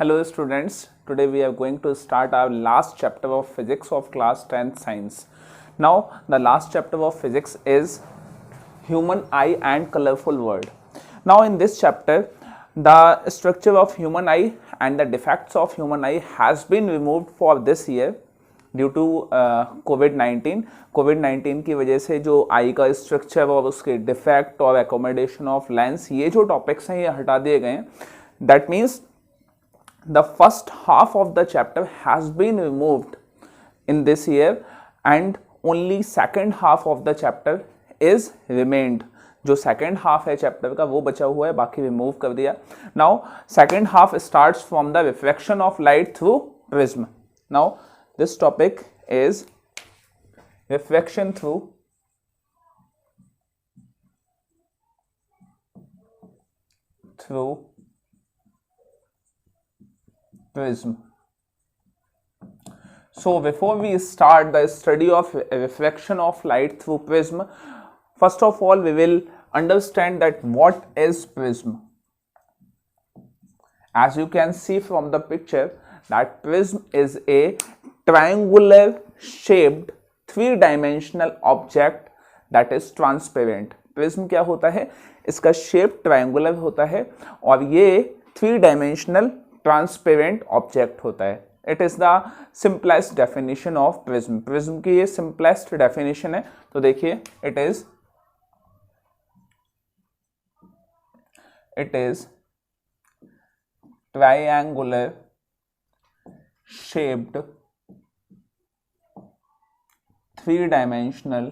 Hello students, today we are going to start our last chapter of physics of class 10th science. Now the last chapter of physics is human eye and colorful world. Now in this chapter the structure of human eye and the defects of human eye has been removed for this year due to कोविड-19 की वजह से जो आई का structure और उसके defect और accommodation of lens ये जो टॉपिक्स हैं ये हटा दिए गए हैं. That means the first half of the chapter has been removed in this year and only second half of the chapter is remained. जो सेकेंड हाफ है चैप्टर का वो बचा हुआ है, बाकी रिमूव कर दिया. Now second half starts from the reflection of light through prism. Now this topic is reflection through prism. So before we start the study of reflection of light through prism, first of all we will understand that what is prism. As you can see from the picture that prism is a triangular shaped three-dimensional object that is transparent. Prism क्या होता है? इसका shape triangular होता है और ये three dimensional transparent object होता है. It is the simplest definition of prism. Prism की ये सिंपलेस्ट डेफिनेशन है. तो देखिए it is triangular shaped three-dimensional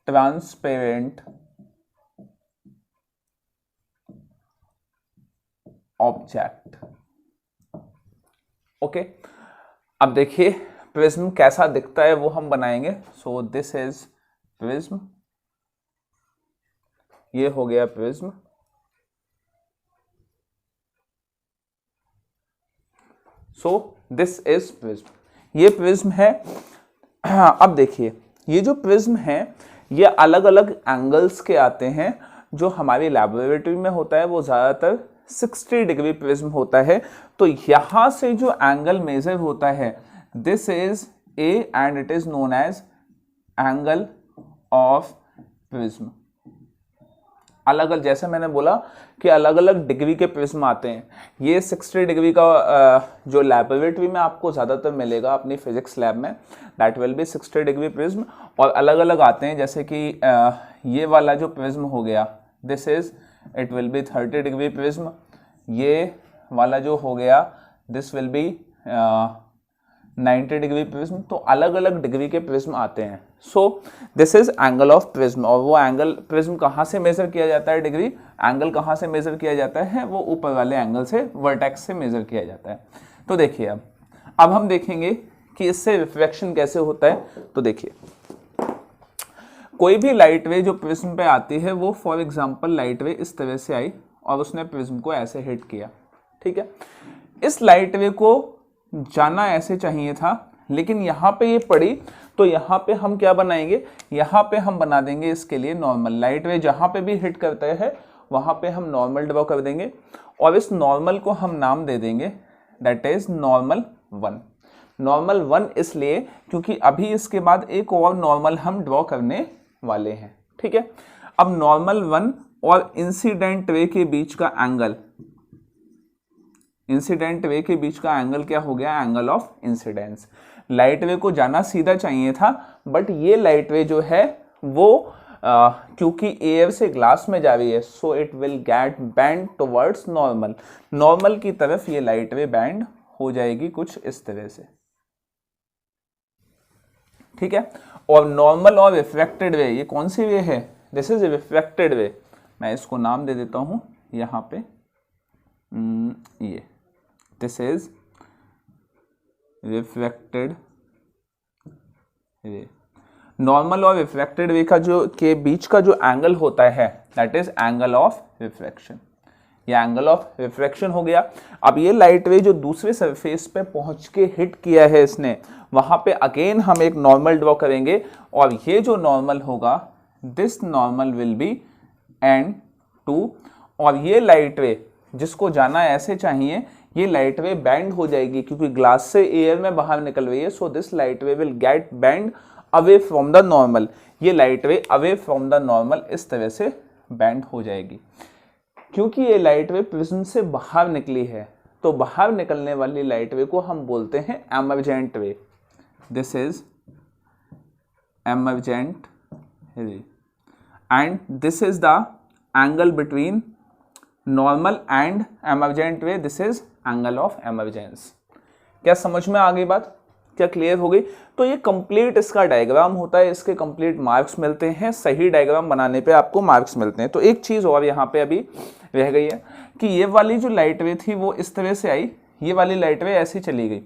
transparent object. Okay, अब देखिए प्रिज्म कैसा दिखता है वो हम बनाएंगे. So this is prism. ये हो गया prism. So this is prism. ये प्रिज्म है. अब देखिए ये जो प्रिज्म है ये अलग अलग एंगल्स के आते हैं. जो हमारी लैबोरेटरी में होता है वो ज़्यादातर 60 डिग्री प्रिज्म होता है. तो यहाँ से जो एंगल मेजर होता है this is A and it is known as angle of prism. अलग अलग, जैसे मैंने बोला कि अलग अलग डिग्री के प्रिज्म आते हैं. ये 60 डिग्री का जो लैबोरेटरी में आपको ज़्यादातर मिलेगा अपनी फिजिक्स लैब में, that will B 60 degree prism. और अलग अलग आते हैं जैसे कि ये वाला जो प्रिज्म हो गया this is it will be 30 degree prism. ये वाला जो हो गया this will be 90 degree prism. तो अलग अलग डिग्री के प्रिज्म आते हैं. So this is angle of prism. और वो एंगल प्रिज्म कहाँ से मेजर किया जाता है? डिग्री एंगल कहाँ से मेजर किया जाता है? वो ऊपर वाले एंगल से, वर्टेक्स से मेजर किया जाता है. तो देखिए अब हम देखेंगे कि इससे रिफ्लेक्शन कैसे होता है. तो देखिए कोई भी लाइट वे जो प्रिज्म पे आती है वो फॉर एग्जाम्पल लाइट वे इस तरह से आई और उसने प्रिज्म को ऐसे हिट किया. ठीक है, इस लाइट वे को जाना ऐसे चाहिए था लेकिन यहाँ पे ये पड़ी. तो यहाँ पे हम क्या बनाएंगे? यहाँ पे हम बना देंगे इसके लिए नॉर्मल. लाइट वे जहाँ पे भी हिट करता है वहाँ पे हम नॉर्मल ड्रॉ कर देंगे और इस नॉर्मल को हम नाम दे देंगे दैट इज नॉर्मल 1. नॉर्मल 1 इसलिए क्योंकि अभी इसके बाद एक और नॉर्मल हम ड्रॉ करने वाले हैं. ठीक है, अब नॉर्मल 1 और इंसिडेंट रे के बीच का एंगल, इंसिडेंट वे के बीच का एंगल क्या हो गया? Angle of incidence. लाइट वे को जाना सीधा चाहिए था बट ये लाइट वे जो है वो क्योंकि एयर से ग्लास में जा रही है so it will get bend towards normal. Normal की तरफ ये लाइट वे बेंड हो जाएगी कुछ इस तरह से. ठीक है, और नॉर्मल और रिफ्लेक्टेड वे, ये कौन सी वे है? दिस इज रिफ्लेक्टेड वे. मैं इसको नाम दे देता हूं यहाँ पे. ये this is reflected ray. Normal और रिफ्लेक्टेड रे का जो के बीच का जो एंगल होता है that is angle of reflection. ये एंगल ऑफ रिफ्लेक्शन हो गया. अब ये लाइट रे जो दूसरे सरफेस पे पहुंच के हिट किया है इसने, वहां पे अगेन हम एक नॉर्मल ड्रॉ करेंगे और ये जो नॉर्मल होगा this normal will be N two, और ये लाइट वे जिसको जाना ऐसे चाहिए, ये लाइट वे बैंड हो जाएगी क्योंकि ग्लास से एयर में बाहर निकल रही है, so this light ray will get bend away from the normal, ये light ray away from the normal इस तरह से बैंड हो जाएगी। क्योंकि ये लाइट वे प्रिज्म से बाहर निकली है, तो बाहर निकलने वाली लाइट वे को हम बोलते हैं emergent ray. This is emergent ray and this is the angle between normal and emergent ray, this is angle of emergence. क्या समझ में आ गई बात? क्या क्लियर हो गई? तो ये कंप्लीट इसका डायग्राम होता है, इसके कंप्लीट मार्क्स मिलते हैं, सही डायग्राम बनाने पे आपको मार्क्स मिलते हैं। तो एक चीज़ और यहाँ पे अभी रह गई है कि ये वाली जो लाइट वे थी वो इस तरह से आई, ये वाली लाइट वे ऐसी चली गई,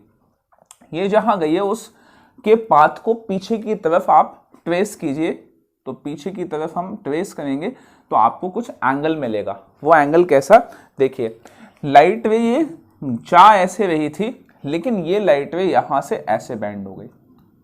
ये जहाँ गई है उसके पाथ को पीछे की तरफ आप ट्रेस कीजिए, तो पीछे की तरफ हम ट्रेस करेंगे तो आपको कुछ एंगल मिलेगा। वो एंगल कैसा? देखिए, लाइट वे ये जा ऐसे रही थी, लेकिन ये लाइट वे यहाँ से ऐसे बैंड हो गई,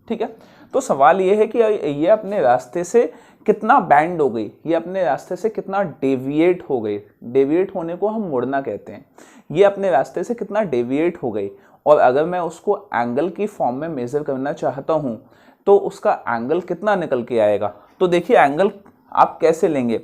ठीक है। तो सवाल ये है कि ये अपने रास्ते से कितना बैंड हो गई, ये अपने रास्ते से कितना डेविएट हो गई। डेविएट होने को हम मुड़ना कहते हैं। ये अपने रास्ते से कितना डेविएट हो गई, और अगर मैं उसको एंगल की फॉर्म में मेजर करना चाहता हूँ तो उसका एंगल कितना निकल के आएगा। तो देखिए, एंगल आप कैसे लेंगे?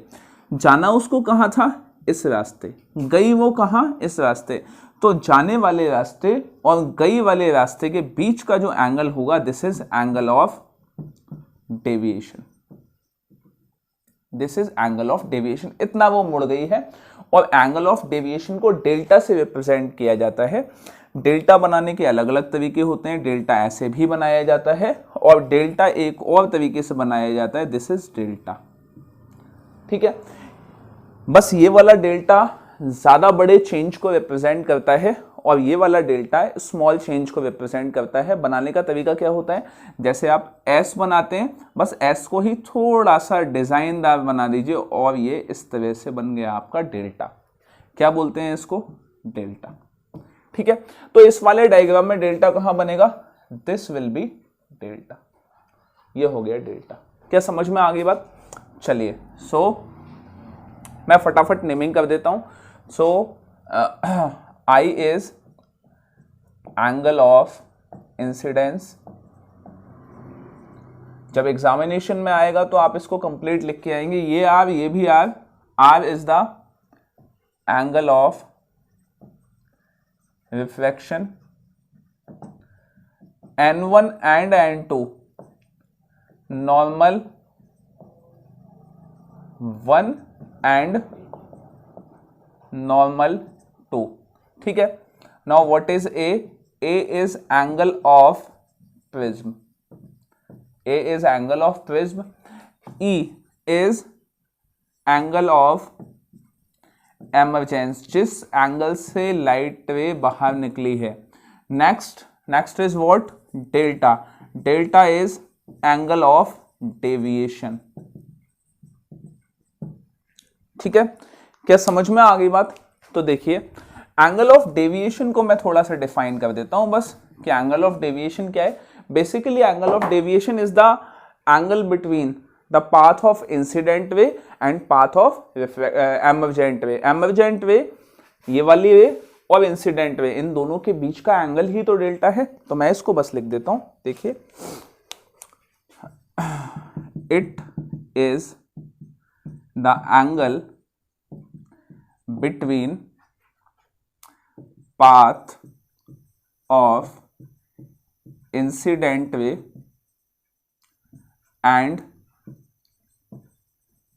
जाना उसको कहाँ था? इस रास्ते। गई वो कहाँ? इस रास्ते। तो जाने वाले रास्ते और गई वाले रास्ते के बीच का जो एंगल होगा, this is angle of deviation. This is angle of deviation. इतना वो मुड़ गई है, और एंगल ऑफ डेविएशन को डेल्टा से रिप्रेजेंट किया जाता है। डेल्टा बनाने के अलग अलग तरीके होते हैं। डेल्टा ऐसे भी बनाया जाता है, और डेल्टा एक और तरीके से बनाया जाता है, दिस इज डेल्टा, ठीक है। बस ये वाला डेल्टा ज़्यादा बड़े चेंज को रिप्रेजेंट करता है, और ये वाला डेल्टा स्मॉल चेंज को रिप्रेजेंट करता है। बनाने का तरीका क्या होता है? जैसे आप एस बनाते हैं, बस एस को ही थोड़ा सा डिज़ाइनदार बना दीजिए, और ये इस तरह से बन गया आपका डेल्टा। क्या बोलते हैं इसको? डेल्टा, ठीक है। तो इस वाले डायग्राम में डेल्टा कहाँ बनेगा? This will be delta. ये हो गया डेल्टा। क्या समझ में आ गई बात? चलिए, मैं फटाफट नेमिंग कर देता हूं। I is angle of incidence। जब एग्जामिनेशन में आएगा तो आप इसको कंप्लीट लिख के आएंगे, ये आर, ये भी are. R is the angle of refraction। N1 and N2 normal 1 and normal 2, ठीक है। Now what is A? A is angle of prism। A is angle of prism। E is angle of emergence, जिस angle से light रे बाहर निकली है। Next is what? Delta. Delta is angle of deviation, ठीक है। क्या समझ में आ गई बात? तो देखिए, एंगल ऑफ डेविएशन को मैं थोड़ा सा डिफाइन कर देता हूं बस, कि एंगल ऑफ डेविएशन क्या है। Basically angle of deviation is the angle between the path of incident way and path of emergent way. Emergent वे ये वाली वे, और इंसिडेंट वे, इन दोनों के बीच का एंगल ही तो डेल्टा है। तो मैं इसको बस लिख देता हूं। देखिए, it is the angle between path of incident way and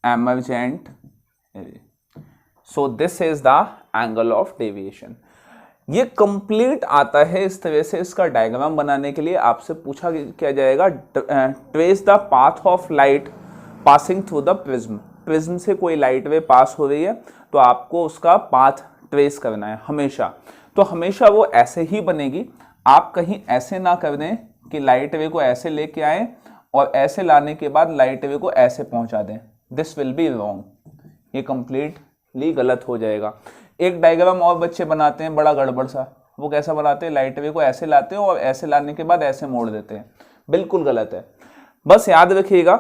emergent ray। So this is the angle of deviation। ये कंप्लीट आता है इस तरह से। इसका डायग्राम बनाने के लिए आपसे पूछा क्या जाएगा, trace the path of light passing through the prism. Prism से कोई लाइट वे पास हो रही है तो आपको उसका पाथ ट्रेस करना है हमेशा। तो हमेशा वो ऐसे ही बनेगी। आप कहीं ऐसे ना कर दें कि लाइट वे को ऐसे लेके आए और ऐसे लाने के बाद लाइट वे को ऐसे पहुंचा दें। दिस विल बी रॉन्ग, ये कंप्लीटली गलत हो जाएगा। एक डायग्राम और बच्चे बनाते हैं बड़ा गड़बड़ सा। वो कैसा बनाते हैं? लाइट वे को ऐसे लाते हैं और ऐसे लाने के बाद ऐसे मोड़ देते हैं। बिल्कुल गलत है। बस याद रखिएगा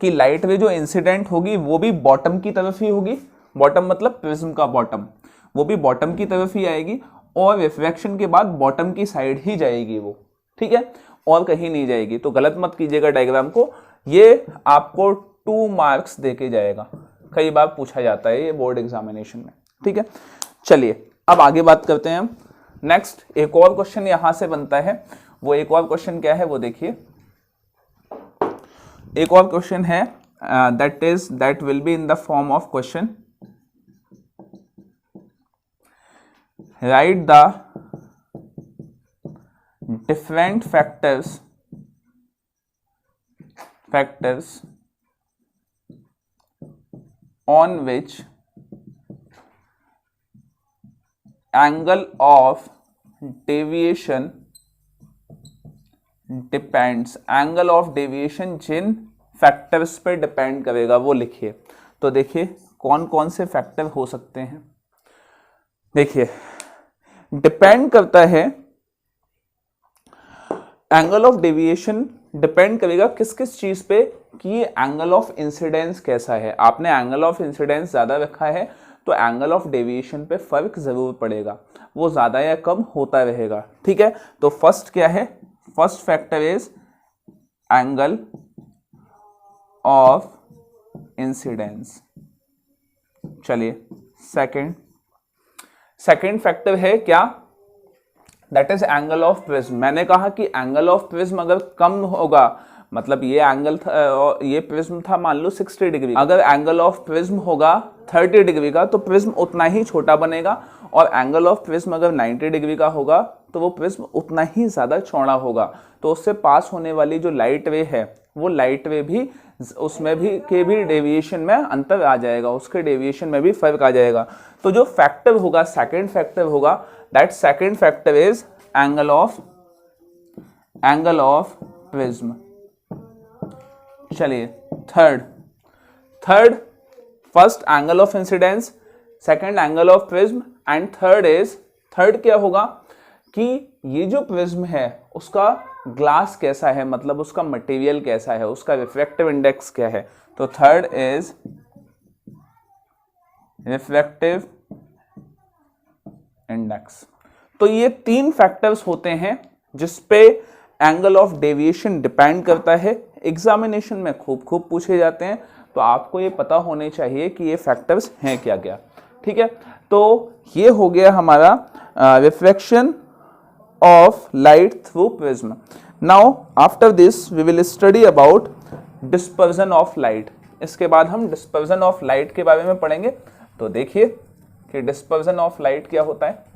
कि लाइट रे जो इंसिडेंट होगी वो भी बॉटम की तरफ ही होगी, बॉटम मतलब प्रिज्म का बॉटम, वो भी बॉटम की तरफ ही आएगी और रिफ्रैक्शन के बाद बॉटम की साइड ही जाएगी वो, ठीक है, और कहीं नहीं जाएगी। तो गलत मत कीजिएगा डायग्राम को, ये आपको 2 मार्क्स देके जाएगा, कई बार पूछा जाता है ये बोर्ड एग्जामिनेशन में, ठीक है। चलिए अब आगे बात करते हैं हम। नेक्स्ट एक और क्वेश्चन यहां से बनता है, वो एक और क्वेश्चन क्या है वो देखिए। एक और क्वेश्चन है that will be in the form of question, write the different factors on which angle of deviation depends, angle of deviation जिन फैक्टर्स पे डिपेंड करेगा वो लिखिए। तो देखिए कौन कौन से फैक्टर हो सकते हैं। देखिए डिपेंड करता है, एंगल ऑफ डेविएशन डिपेंड करेगा किस किस चीज पे, कि एंगल ऑफ इंसिडेंस कैसा है। आपने एंगल ऑफ इंसिडेंस ज्यादा रखा है तो एंगल ऑफ डेविएशन पे फर्क जरूर पड़ेगा, वो ज्यादा या कम होता रहेगा, ठीक है। तो फर्स्ट क्या है, first factor is angle of incidence. चलिए सेकंड फैक्टर है क्या, that is angle of prism. मैंने कहा कि एंगल ऑफ प्रिज्म अगर कम होगा, मतलब ये एंगल था, ये प्रिज्म था मान लो 60 डिग्री, अगर एंगल ऑफ प्रिज्म होगा 30 डिग्री का तो प्रिज्म उतना ही छोटा बनेगा, और एंगल ऑफ प्रिज्म अगर 90 डिग्री का होगा तो वो प्रिज्म उतना ही ज्यादा चौड़ा होगा। तो उससे पास होने वाली जो लाइट रे है वो लाइट रे भी उसमें भी के भी डेविएशन में अंतर आ जाएगा, उसके डेविएशन में भी फर्क आ जाएगा। तो जो फैक्टर होगा, सेकंड फैक्टर होगा, that second factor is angle of prism. चलिए third first angle of incidence, second angle of prism, and third क्या होगा कि ये जो प्रिज्म है उसका ग्लास कैसा है, मतलब उसका मटेरियल कैसा है, उसका रिफ्रैक्टिव इंडेक्स क्या है। तो थर्ड इज रिफ्रैक्टिव इंडेक्स। तो ये 3 फैक्टर्स होते हैं जिसपे एंगल ऑफ डेविएशन डिपेंड करता है, एग्जामिनेशन में खूब पूछे जाते हैं, तो आपको ये पता होने चाहिए कि ये फैक्टर्स हैं क्या क्या, ठीक है। तो ये हो गया हमारा refraction of light through prism. Now after this we will study about dispersion of light. इसके बाद हम dispersion of light के बारे में पढ़ेंगे। तो देखिए कि dispersion of light क्या होता है।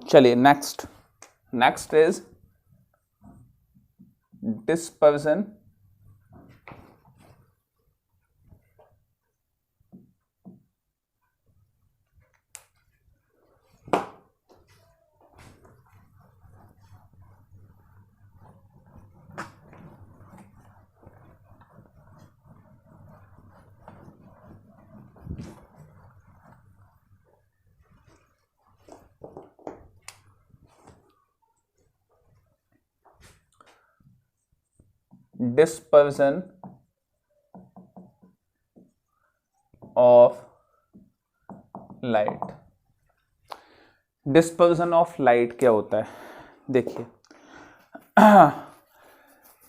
चलिए next is dispersion of light। Dispersion of light क्या होता है, देखिए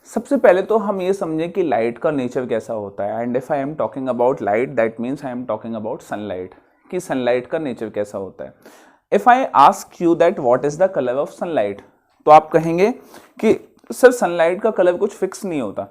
सबसे पहले तो हम ये समझें कि लाइट का नेचर कैसा होता है। And if I am talking about light that means I am talking about sunlight, कि सनलाइट का नेचर कैसा होता है। If I ask you that what is the colour of sunlight, तो आप कहेंगे कि सर सनलाइट का कलर कुछ फिक्स नहीं होता,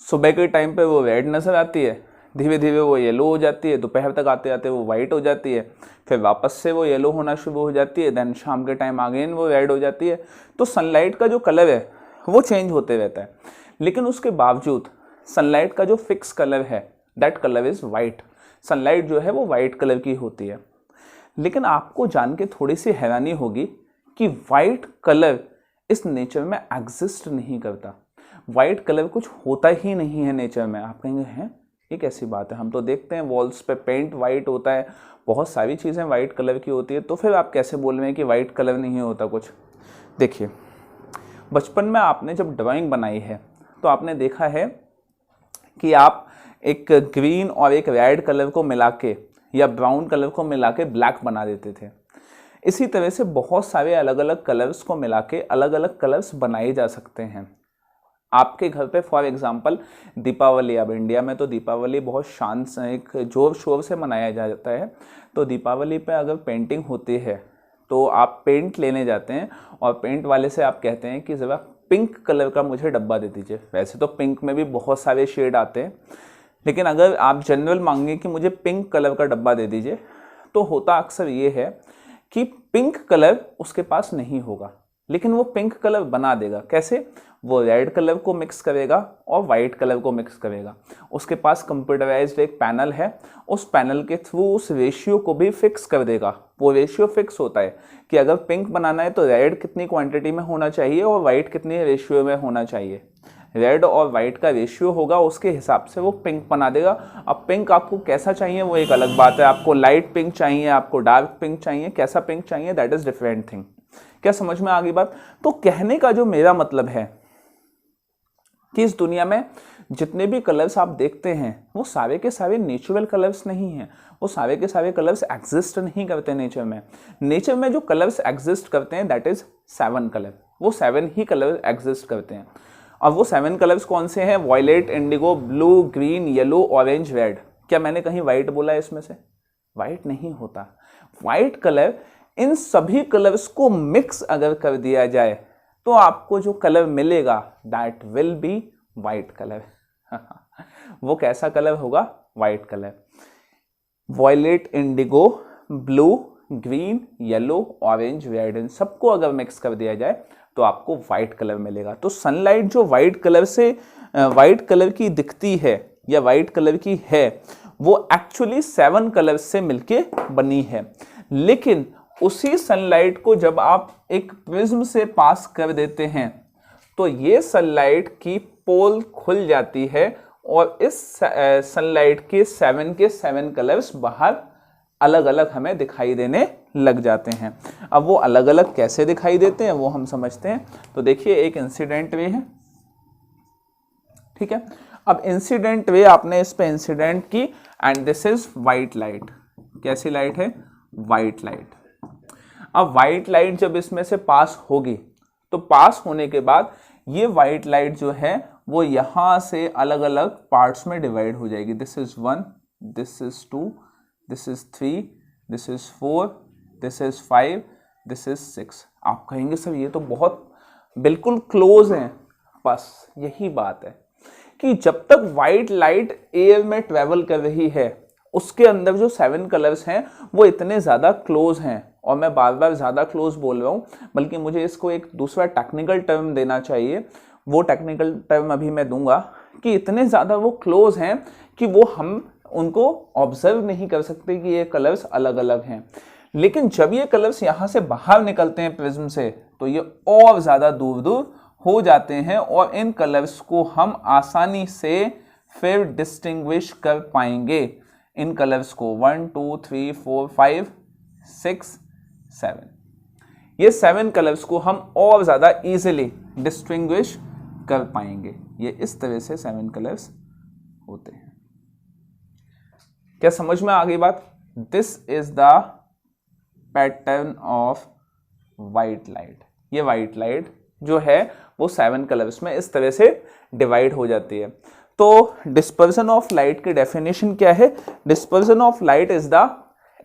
सुबह के टाइम पे वो रेड नजर आती है, धीरे धीरे वो येलो हो जाती है, दोपहर तक आते आते वो वाइट हो जाती है, फिर वापस से वो येलो होना शुरू हो जाती है, देन शाम के टाइम अगेन वो रेड हो जाती है। तो सनलाइट का जो कलर है वो चेंज होते रहता है, लेकिन उसके बावजूद सनलाइट का जो फिक्स कलर है that colour is white. Sunlight जो है वो वाइट कलर की होती है। लेकिन आपको जान के थोड़ी सी हैरानी होगी कि वाइट कलर इस नेचर में एग्जिस्ट नहीं करता। वाइट कलर कुछ होता ही नहीं है नेचर में। आप कहेंगे हैं ये कैसी बात है, हम तो देखते हैं वॉल्स पे पेंट वाइट होता है, बहुत सारी चीज़ें वाइट कलर की होती है, तो फिर आप कैसे बोल रहे हैं कि वाइट कलर नहीं होता कुछ। देखिए बचपन में आपने जब ड्राइंग बनाई है तो आपने देखा है कि आप एक ग्रीन और एक रेड कलर को मिला के या ब्राउन कलर को मिला के ब्लैक बना देते थे। इसी तरह से बहुत सारे अलग अलग कलर्स को मिला के अलग अलग कलर्स बनाए जा सकते हैं। आपके घर पे फॉर एग्जांपल दीपावली, अब इंडिया में तो दीपावली बहुत शान से एक जोर शोर से मनाया जाता है, तो दीपावली पे अगर पेंटिंग होती है तो आप पेंट लेने जाते हैं और पेंट वाले से आप कहते हैं कि ज़रा पिंक कलर का मुझे डब्बा दे दीजिए। वैसे तो पिंक में भी बहुत सारे शेड आते हैं, लेकिन अगर आप जनरल मांगे कि मुझे पिंक कलर का डब्बा दे दीजिए, तो होता अक्सर ये है कि पिंक कलर उसके पास नहीं होगा, लेकिन वो पिंक कलर बना देगा। कैसे? वो रेड कलर को मिक्स करेगा और वाइट कलर को मिक्स करेगा। उसके पास कंप्यूटराइज्ड एक पैनल है, उस पैनल के थ्रू उस रेशियो को भी फिक्स कर देगा। वो रेशियो फिक्स होता है कि अगर पिंक बनाना है तो रेड कितनी क्वांटिटी में होना चाहिए और वाइट कितनी रेशियो में होना चाहिए। रेड और वाइट का रेशियो होगा, उसके हिसाब से वो पिंक बना देगा। अब पिंक आपको कैसा चाहिए वो एक अलग बात है, आपको लाइट पिंक चाहिए, आपको डार्क पिंक चाहिए, कैसा पिंक चाहिए, दैट इज डिफरेंट थिंग। क्या समझ में आ गई बात? तो कहने का जो मेरा मतलब है कि इस दुनिया में जितने भी कलर्स आप देखते हैं वो सारे के सारे नेचुरल कलर्स नहीं हैं, वो सारे के सारे कलर्स एग्जिस्ट नहीं करते नेचर में। नेचर में जो कलर्स एग्जिस्ट करते हैं दैट इज 7 कलर, वो 7 ही कलर एग्जिस्ट करते हैं। अब वो 7 कलर्स कौन से हैं? Violet, indigo, blue, green, yellow, orange, red. क्या मैंने कहीं वाइट बोला है इसमें से? वाइट नहीं होता। वाइट कलर, इन सभी कलर्स को मिक्स अगर कर दिया जाए तो आपको जो कलर मिलेगा that will be white colour. वो कैसा कलर होगा? White colour. Violet, indigo, blue, green, yellow, orange, red, इन सबको अगर मिक्स कर दिया जाए तो आपको वाइट कलर मिलेगा। तो सनलाइट जो वाइट कलर से वाइट कलर की दिखती है या वाइट कलर की है, वो एक्चुअली 7 कलर्स से मिलके बनी है। लेकिन उसी सनलाइट को जब आप एक प्रिज्म से पास कर देते हैं तो ये सनलाइट की पोल खुल जाती है और इस सनलाइट के 7 कलर्स बाहर अलग अलग हमें दिखाई देने लग जाते हैं। अब वो अलग अलग कैसे दिखाई देते हैं वो हम समझते हैं। तो देखिए एक इंसिडेंट वे है, ठीक है। अब इंसिडेंट वे आपने इस पे इंसिडेंट की and this is white light. कैसी लाइट है? White light. अब व्हाइट लाइट जब इसमें से पास होगी तो पास होने के बाद ये व्हाइट लाइट जो है वो यहां से अलग अलग पार्ट्स में डिवाइड हो जाएगी। This is 1, this is 2, this is 3, this is 4, this is 5, this is 6। आप कहेंगे सर ये तो बहुत बिल्कुल क्लोज हैं। बस यही बात है कि जब तक व्हाइट लाइट एयर में ट्रेवल कर रही है उसके अंदर जो 7 कलर्स हैं वो इतने ज़्यादा क्लोज हैं। और मैं बार बार ज़्यादा क्लोज बोल रहा हूँ, बल्कि मुझे इसको एक दूसरा टेक्निकल टर्म देना चाहिए। वो टेक्निकल टर्म अभी मैं दूंगा कि इतने ज़्यादा वो क्लोज हैं कि वो हम उनको ऑब्जर्व नहीं कर सकते कि ये कलर्स अलग अलग हैं। लेकिन जब ये कलर्स यहाँ से बाहर निकलते हैं प्रिज्म से तो ये और ज़्यादा दूर दूर हो जाते हैं और इन कलर्स को हम आसानी से फिर डिस्टिंग्विश कर पाएंगे। इन कलर्स को 1, 2, 3, 4, 5, 6, 7, ये 7 कलर्स को हम और ज़्यादा इजीली डिस्टिंग्विश कर पाएंगे। ये इस तरह से 7 कलर्स होते हैं। क्या समझ में आ गई बात? This is the pattern of white light. ये व्हाइट लाइट जो है वो 7 कलर्स में इस तरह से डिवाइड हो जाती है। तो डिस्पर्सन ऑफ लाइट की डेफिनेशन क्या है? Dispersion of light is the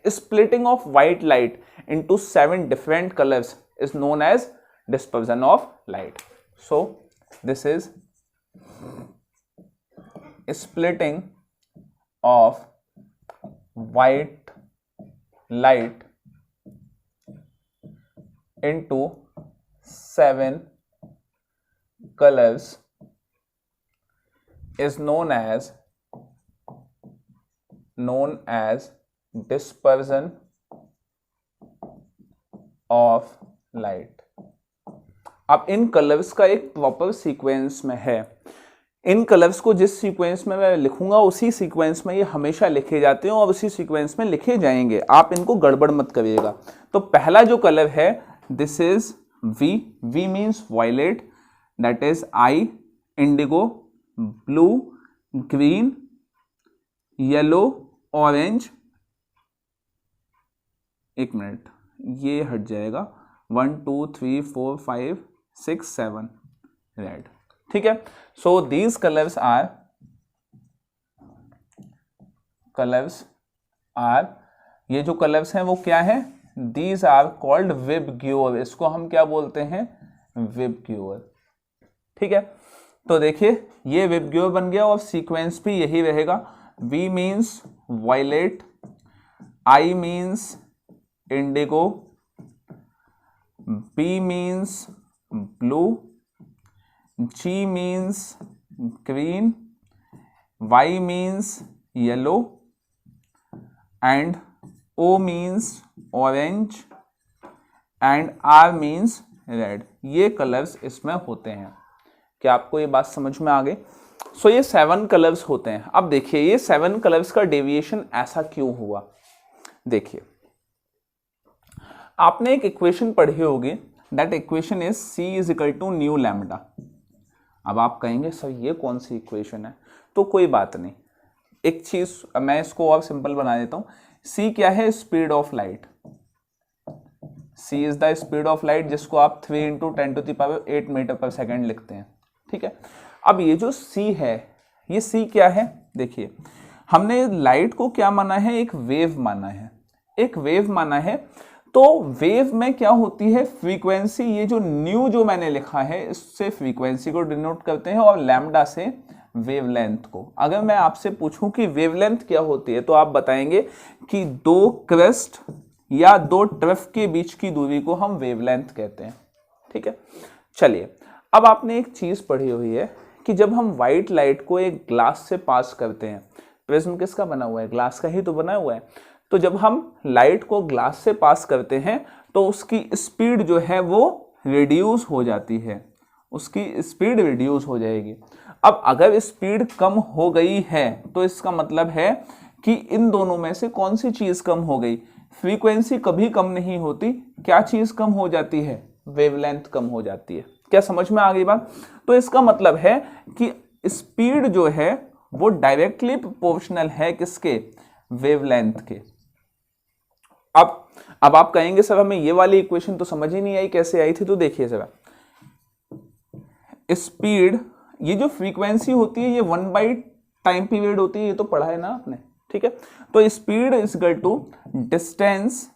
splitting of white light into 7 different colors is known as dispersion of light. So this is splitting of white light into 7 colors is known as dispersion of light. अब इन colours का एक proper sequence में है, इन colours को जिस sequence में मैं लिखूंगा उसी सीक्वेंस में ये हमेशा लिखे जाते हैं और उसी सीक्वेंस में लिखे जाएंगे, आप इनको गड़बड़ मत करिएगा। तो पहला जो कलर है this is V, V means violet, that is I, indigo, blue, green, yellow, orange, एक मिनट ये हट जाएगा, 1 2 3 4 5 6 7 रेड, ठीक है। सो दीज कलर्स आर ये जो कलर्स हैं वो क्या है, दीज आर कॉल्ड विबग्योर, इसको हम क्या बोलते हैं, विबग्योर, ठीक है। तो देखिए ये विबग्योर बन गया और सीक्वेंस भी यही रहेगा, V means violet, I means indigo, B means blue, G means green, Y means yellow, and O means orange, and R means red। ये कलर्स इसमें होते हैं। क्या आपको ये बात समझ में आ गई? सो ये 7 कलर्स होते हैं। अब देखिए ये 7 कलर्स का डेविएशन ऐसा क्यों हुआ, देखिए आपने एक इक्वेशन पढ़ी होगी, that equation is C is equal to nu lambda. अब आप कहेंगे सर ये कौन सी इक्वेशन है, तो कोई बात नहीं, एक चीज मैं इसको और सिंपल बना देता हूं। C क्या है, speed of light, C is the speed of light, जिसको आप 3 × 10⁸ मीटर पर सेकेंड लिखते हैं, ठीक है। अब ये जो C है, ये C क्या है, देखिए हमने लाइट को क्या माना है, एक वेव माना है, एक वेव माना है। तो वेव में क्या होती है, फ्रीक्वेंसी, ये जो न्यू जो मैंने लिखा है इससे फ्रीक्वेंसी को डिनोट करते हैं और लैम्डा से वेवलेंथ को। अगर मैं आपसे पूछूं कि वेवलेंथ क्या होती है तो आप बताएंगे कि 2 क्रेस्ट या 2 ट्रफ के बीच की दूरी को हम वेवलेंथ कहते हैं, ठीक है। चलिए अब आपने एक चीज पढ़ी हुई है कि जब हम व्हाइट लाइट को एक ग्लास से पास करते हैं, प्रिज्म किसका बना हुआ है, ग्लास का ही तो बना हुआ है, तो जब हम लाइट को ग्लास से पास करते हैं तो उसकी स्पीड जो है वो रिड्यूस हो जाती है, उसकी स्पीड रिड्यूस हो जाएगी। अब अगर स्पीड कम हो गई है तो इसका मतलब है कि इन दोनों में से कौन सी चीज कम हो गई, फ्रीक्वेंसी कभी कम नहीं होती, क्या चीज कम हो जाती है, वेवलेंथ कम हो जाती है। क्या समझ में आ गई बात? तो इसका मतलब है कि स्पीड जो है वो डायरेक्टली प्रोपोर्शनल है किसके, वेवलेंथ के। अब आप कहेंगे सर हमें ये वाली इक्वेशन तो समझ ही नहीं आई, कैसे आई थी, तो देखिए सर स्पीड, ये जो फ्रीक्वेंसी होती है ये 1 टाइम पीरियड होती है, ये तो पढ़ा है ना आपने, ठीक है। तो speed is equal to distance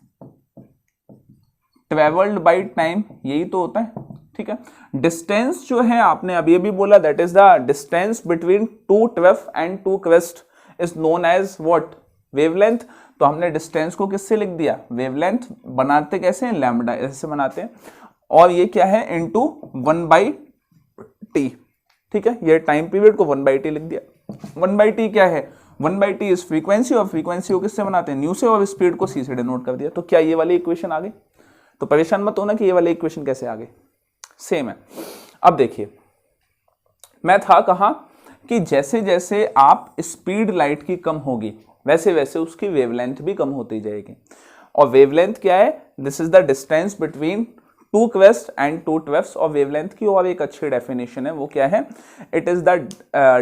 travelled by time, यही तो होता है, ठीक है। डिस्टेंस जो है आपने अभी अभी बोला, that is the distance between 2 trough and 2 crest is known as what, wavelength. तो हमने डिस्टेंस को किससे लिख दिया, वेवलेंथ। बनाते कैसे हैं, लैम्डा ऐसे बनाते हैं, और ये क्या है, इनटू 1/t, ठीक है। ये टाइम पीरियड को 1/t लिख दिया। 1/t क्या है, 1/t इज फ्रीक्वेंसी, और फ्रीक्वेंसी को किससे बनाते हैं, न्यू से, और स्पीड को c से डिनोट कर दिया। तो क्या ये वाली इक्वेशन आ गई? तो परेशान मत होना कि ये वाली इक्वेशन कैसे आ गई, सेम है। अब देखिए मैं था कहा कि जैसे जैसे आप स्पीड लाइट की कम होगी वैसे वैसे उसकी वेवलेंथ भी कम होती जाएगी। और वेवलेंथ क्या है, this is the distance between 2 quest and 2 ट्वेफ्स। और वेवलेंथ की और एक अच्छी डेफिनेशन है, वो क्या है, it is the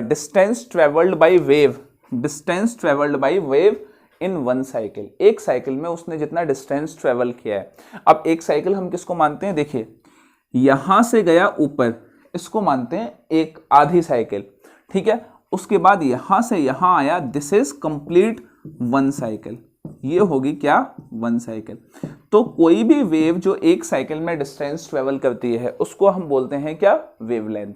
distance travelled by wave, distance travelled by wave in 1 cycle. एक साइकिल में उसने जितना डिस्टेंस ट्रेवल किया है। अब एक साइकिल हम किसको मानते हैं, देखिए यहां से गया ऊपर, इसको मानते हैं एक आधी साइकिल, ठीक है। उसके बाद यहां से यहां आया, दिस इज कंप्लीट 1 साइकिल, ये होगी क्या, 1 साइकिल। तो कोई भी वेव जो एक साइकिल में डिस्टेंस ट्रेवल करती है उसको हम बोलते हैं क्या, वेवलेंथ।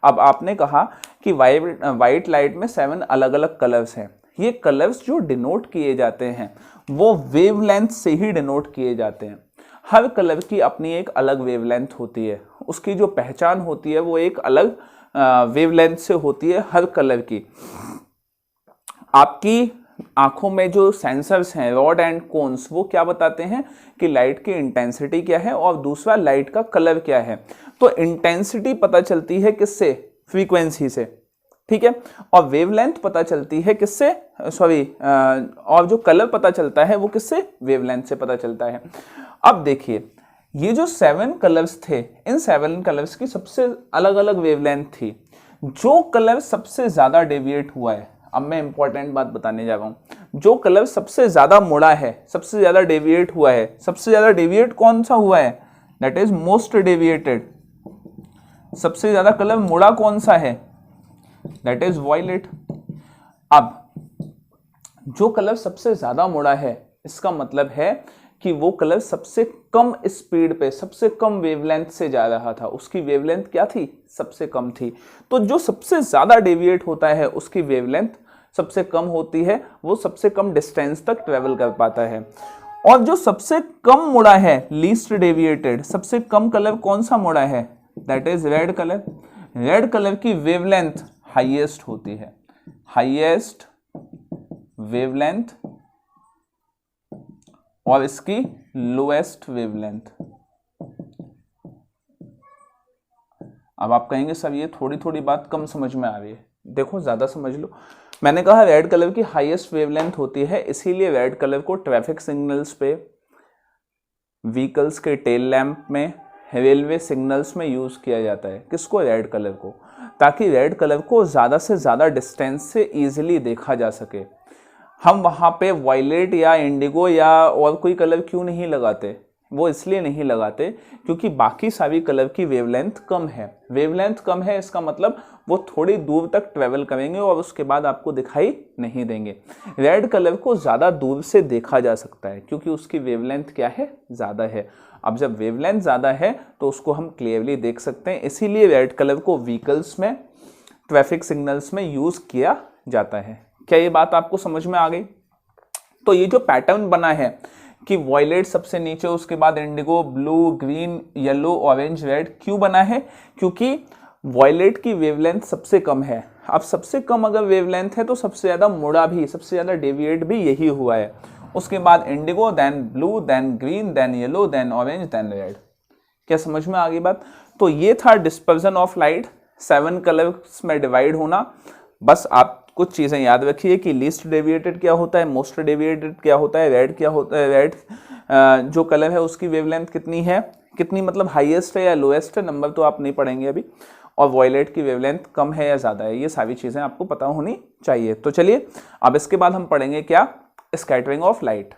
अब आपने कहा कि व्हाइट लाइट में 7 अलग अलग कलर्स हैं, ये कलर्स जो डिनोट किए जाते हैं वो वेवलेंथ से ही डिनोट किए जाते हैं। हर कलर की अपनी एक अलग वेवलेंथ होती है, उसकी जो पहचान होती है वो एक अलग वेवलेंथ से होती है हर कलर की। आपकी आंखों में जो सेंसर्स हैं रॉड एंड कोन्स, वो क्या बताते हैं कि लाइट की इंटेंसिटी क्या है और दूसरा लाइट का कलर क्या है। तो इंटेंसिटी पता चलती है किससे, फ्रीक्वेंसी से, ठीक है, और वेवलेंथ पता चलती है किससे, और जो कलर पता चलता है वो किससे, वेवलेंथ से पता चलता है। अब देखिए ये जो 7 कलर्स थे, इन 7 कलर्स की सबसे अलग अलग वेवलेंथ थी। जो कलर सबसे ज्यादा डेविएट हुआ है, अब मैं इंपॉर्टेंट बात बताने जा रहा हूं, जो कलर सबसे ज्यादा मुड़ा है, सबसे ज्यादा डेविएट हुआ है, सबसे ज्यादा डेविएट कौन सा हुआ है, दैट इज मोस्ट डेविएटेड। सबसे ज्यादा कलर मुड़ा कौन सा है, दैट इज वॉयलेट। अब जो कलर सबसे ज्यादा मुड़ा है, इसका मतलब है कि वो कलर सबसे कम स्पीड पे, सबसे कम वेवलेंथ से जा रहा था, उसकी वेवलेंथ क्या थी, सबसे कम थी। तो जो सबसे ज्यादा डेविएट होता है उसकी वेवलेंथ सबसे कम होती है, वो सबसे कम डिस्टेंस तक ट्रेवल कर पाता है। और जो सबसे कम मुड़ा है, लीस्ट डेविएटेड, सबसे कम कलर कौन सा मुड़ा है, that is red colour. Red colour की वेवलेंथ हाईएस्ट होती है, हाईएस्ट वेवलेंथ, और इसकी लोएस्ट वेवलेंथ। अब आप कहेंगे सर ये थोड़ी थोड़ी बात कम समझ में आ रही है, देखो ज्यादा समझ लो। मैंने कहा रेड कलर की हाईएस्ट वेवलेंथ होती है, इसीलिए रेड कलर को ट्रैफिक सिग्नल्स पे, व्हीकल्स के टेल लैंप में, रेलवे सिग्नल्स में यूज किया जाता है। किसको, रेड कलर को, ताकि रेड कलर को ज्यादा से ज्यादा डिस्टेंस से इजीली देखा जा सके। हम वहां पे वायलेट या इंडिगो या और कोई कलर क्यों नहीं लगाते, वो इसलिए नहीं लगाते क्योंकि बाकी सारी कलर की वेवलेंथ कम है। वेवलेंथ कम है इसका मतलब वो थोड़ी दूर तक ट्रेवल करेंगे और उसके बाद आपको दिखाई नहीं देंगे। रेड कलर को ज्यादा दूर से देखा जा सकता है क्योंकि उसकी वेवलेंथ क्या है, ज्यादा है। अब जब वेवलेंथ ज्यादा है तो उसको हम क्लियरली देख सकते हैं, इसीलिए रेड कलर को व्हीकल्स में, ट्रैफिक सिग्नल्स में यूज किया जाता है। क्या ये बात आपको समझ में आ गई? तो ये जो पैटर्न बना है कि वॉयलेट सबसे नीचे, उसके बाद Indigo, blue, green, yellow, orange, red, क्यों बना है, क्योंकि वॉयलेट की वेवलेंथ सबसे कम है। अब सबसे कम अगर वेवलेंथ है तो सबसे ज्यादा मुड़ा भी, सबसे ज्यादा डेविएट भी यही हुआ है। उसके बाद indigo, then blue, then green, then yellow, then orange, then red. क्या समझ में आ गई बात? तो ये था डिस्पर्जन ऑफ लाइट, 7 कलर्स में डिवाइड होना। बस आप कुछ चीजें याद रखिए कि लीस्ट डेविएटेड क्या होता है, मोस्ट डेविएटेड क्या होता है, रेड क्या होता है, रेड जो कलर है उसकी वेवलेंथ कितनी है, कितनी मतलब हाईएस्ट है या लोएस्ट है, नंबर तो आप नहीं पढ़ेंगे अभी, और वॉयलेट की वेवलेंथ कम है या ज्यादा है, ये सारी चीजें आपको पता होनी चाहिए। तो चलिए अब इसके बाद हम पढ़ेंगे क्या, स्कैटरिंग ऑफ लाइट।